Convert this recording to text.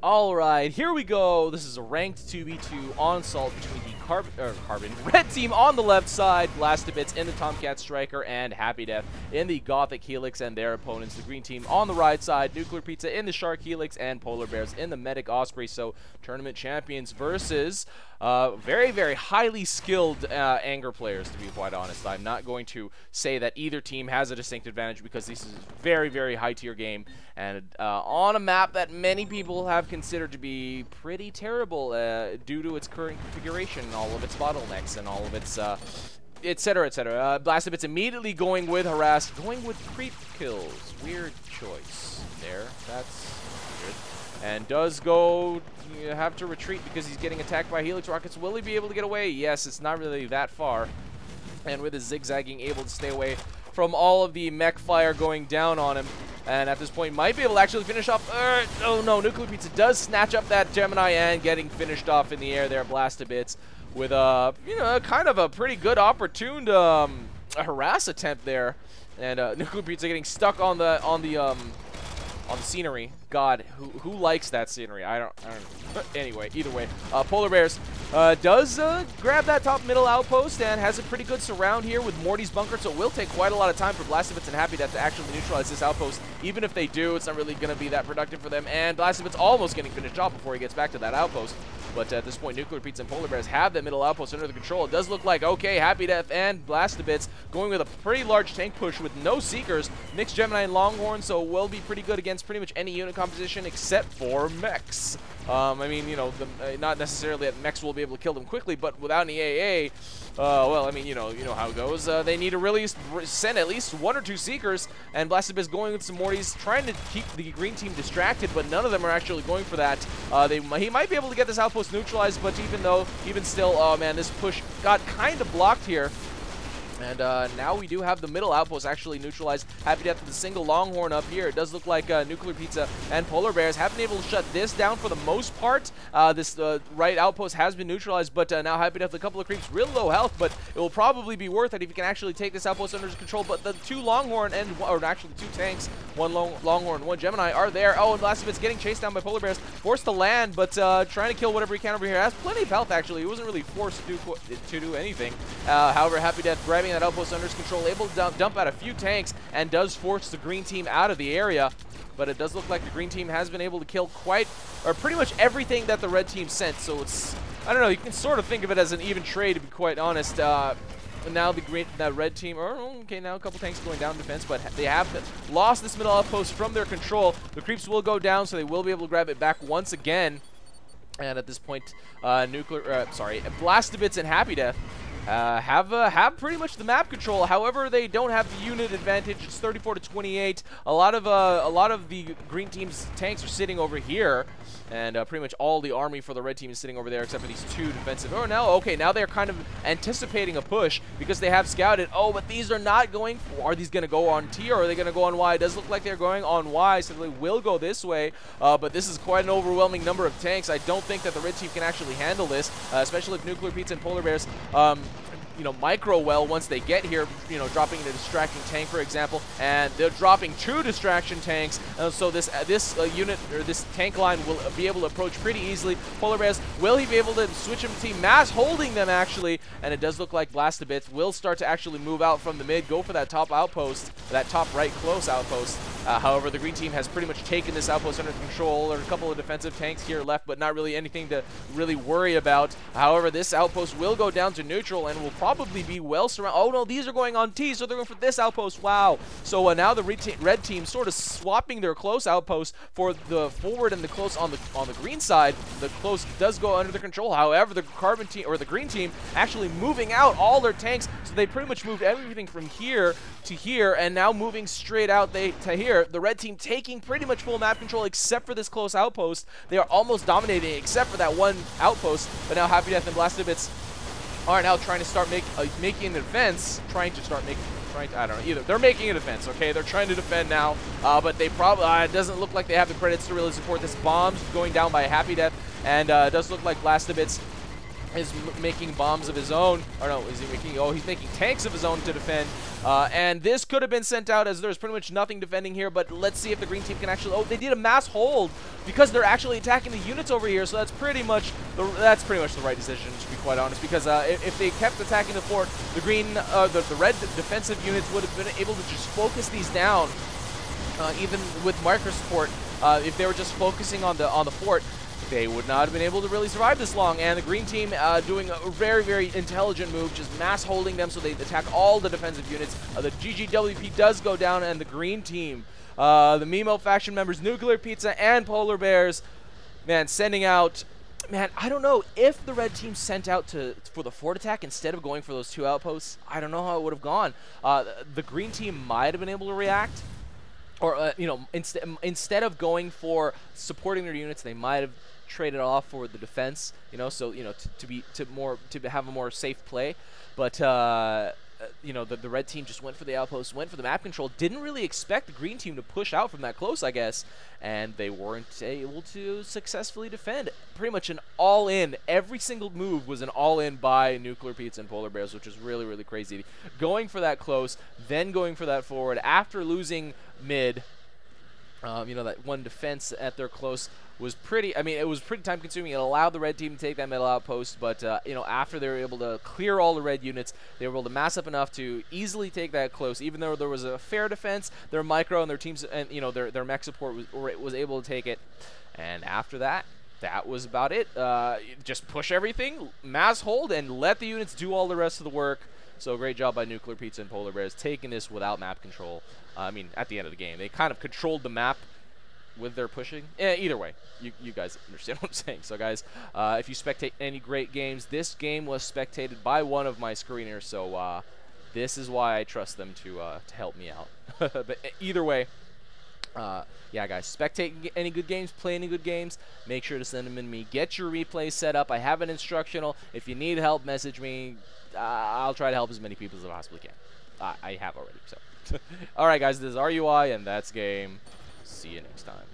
Alright, here we go. This is a ranked 2v2 onslaught between the Carbon Red team on the left side, BlastToBits in the Tomcat Striker, and happydeath in the Gothic Helix and their opponents. The green team on the right side, NuclearPizza in the Shark Helix, and Polarbearz in the Medic Osprey. So, tournament champions versus very, very highly skilled anger players, to be quite honest. I'm not going to say that either team has a distinct advantage because this is a very, very high-tier game, and on a map that many people have considered to be pretty terrible due to its current configuration and all of its bottlenecks and all of its etc, etc. BlastToBits immediately going with harass, going with creep kills. Weird choice there. That's weird. And does go have to retreat because he's getting attacked by Helix rockets. Will he be able to get away? Yes, it's not really that far. And with his zigzagging, able to stay away from all of the mech fire going down on him. And at this point, might be able to actually finish off. Oh no, NuclearPizza does snatch up that Gemini and getting finished off in the air there, BlastToBits, with a kind of a pretty good opportune harass attempt there. And NuclearPizza getting stuck on the scenery. God, who likes that scenery? I don't know. But anyway, either way, Polarbearz does grab that top middle outpost and has a pretty good surround here with Morty's bunker, so it will take quite a lot of time for BlastToBits and happydeath to actually neutralize this outpost. Even if they do, it's not really going to be that productive for them, and BlastToBits almost getting finished off before he gets back to that outpost. But at this point, NuclearPizza and Polarbearz have that middle outpost under the control. It does look like, okay, happydeath and BlastToBits going with a pretty large tank push with no Seekers. Mixed Gemini and Longhorn, so will be pretty good against pretty much any unit composition except for mechs. I mean, you know, not necessarily that mechs will be able to kill them quickly, but without any AA, well, I mean, you know how it goes. They need to really send at least 1 or 2 Seekers, and BlastToBits going with some Mortys, trying to keep the green team distracted, but none of them are actually going for that. He might be able to get this outpost neutralized, but even still, oh man, this push got kind of blocked here. And now we do have the middle outpost actually neutralized. happydeath with a single Longhorn up here. It does look like NuclearPizza and Polarbearz have been able to shut this down for the most part. This right outpost has been neutralized, but now happydeath with a couple of creeps, real low health, but it will probably be worth it if he can actually take this outpost under his control. But the 2 Longhorn or actually 2 tanks, 1 Longhorn, 1 Gemini are there. Oh, and BlastToBits getting chased down by Polarbearz, forced to land, but trying to kill whatever he can over here. Has plenty of health actually. He wasn't really forced to do anything. However, happydeath grabbing that outpost under his control, able to dump out a few tanks, and does force the green team out of the area. But it does look like the green team has been able to kill pretty much everything that the red team sent. So it's, I don't know, you can sort of think of it as an even trade, to be quite honest. And now the red team, okay, now a couple tanks going down defense, but they have lost this middle outpost from their control. The creeps will go down, so they will be able to grab it back once again. And at this point, BlastToBits and happydeath have pretty much the map control. However, they don't have the unit advantage. It's 34-28. A lot of the green team's tanks are sitting over here, and pretty much all the army for the red team is sitting over there, except for these 2 defensive. Oh, now okay, now they're kind of anticipating a push because they have scouted. Oh, but these are not going. Are these going to go on T, or are they going to go on Y? It does look like they're going on Y, so they will go this way. But this is quite an overwhelming number of tanks. I don't think that the red team can actually handle this, especially if NuclearPizza and Polarbearz micro well once they get here, dropping a distracting tank, for example, and they're dropping 2 distraction tanks, so this unit, or this tank line, will be able to approach pretty easily. Polarbearz, will he be able to switch him to team mass holding them actually? And it does look like BlastToBits will start to actually move out from the mid, go for that top outpost, that top right close outpost. However, the green team has pretty much taken this outpost under control. There are a couple of defensive tanks here left, but not really anything to really worry about. However, this outpost will go down to neutral and will probably be well surrounded. Oh no, these are going on T, so they're going for this outpost. Wow. So now the red team sort of swapping their close outpost for the forward and the close on the green side. The close does go under their control. However, the carbon team, or the green team, actually moving out all their tanks, so they pretty much moved everything from here to here, and now moving straight out to here. The red team taking pretty much full map control except for this close outpost. They are almost dominating except for that 1 outpost, but now happydeath and BlastToBits are now trying to start making a defense, I don't know, either. They're making a defense, okay? They're trying to defend now, but they probably, it doesn't look like they have the credits to really support this. Bombs going down by happydeath, and it does look like BlastToBits is making bombs of his own. Or no, is he making... Oh, he's making tanks of his own to defend. And this could have been sent out as there's pretty much nothing defending here, but let's see if the green team can actually... Oh, they did a mass hold because they're actually attacking the units over here, so that's pretty much the right decision, to be quite honest, because if they kept attacking the fort, the red defensive units would have been able to just focus these down, even with micro support. If they were just focusing on the fort, they would not have been able to really survive this long. And the green team doing a very, very intelligent move, just mass holding them so they attack all the defensive units. The GGWP does go down, and the green team, the Mimo faction members, NuclearPizza and Polarbearz, man, sending out... Man, I don't know if the red team sent out for the fort attack instead of going for those 2 outposts. I don't know how it would have gone. The green team might have been able to react. Or, you know, instead of going for supporting their units, they might have traded off for the defense, you know, so, you know, to have a more safe play. But, you know, the red team just went for the outpost, went for the map control, didn't really expect the green team to push out from that close, I guess, and they weren't able to successfully defend. Pretty much an all-in. Every single move was an all-in by NuclearPizza and Polarbearz, which is really, really crazy. Going for that close, then going for that forward after losing mid. You know, that one defense at their close was pretty, I mean, it was pretty time consuming. It allowed the red team to take that middle outpost, but, you know, after they were able to clear all the red units, they were able to mass up enough to easily take that close. Even though there was a fair defense, their micro and their teams, and, you know, their mech support was able to take it. And after that, that was about it. Just push everything, mass hold, and let the units do all the rest of the work. So great job by NuclearPizza and Polarbearz taking this without map control. I mean, at the end of the game, they kind of controlled the map with their pushing. Either way, you guys understand what I'm saying. So, guys, if you spectate any great games, this game was spectated by one of my screeners. So this is why I trust them to help me out. But either way, yeah, guys, spectate any good games, play any good games, make sure to send them in to me. Get your replays set up. I have an instructional. If you need help, message me. I'll try to help as many people as I possibly can. I have already, so. All right, guys, this is RUI, and that's game. See you next time.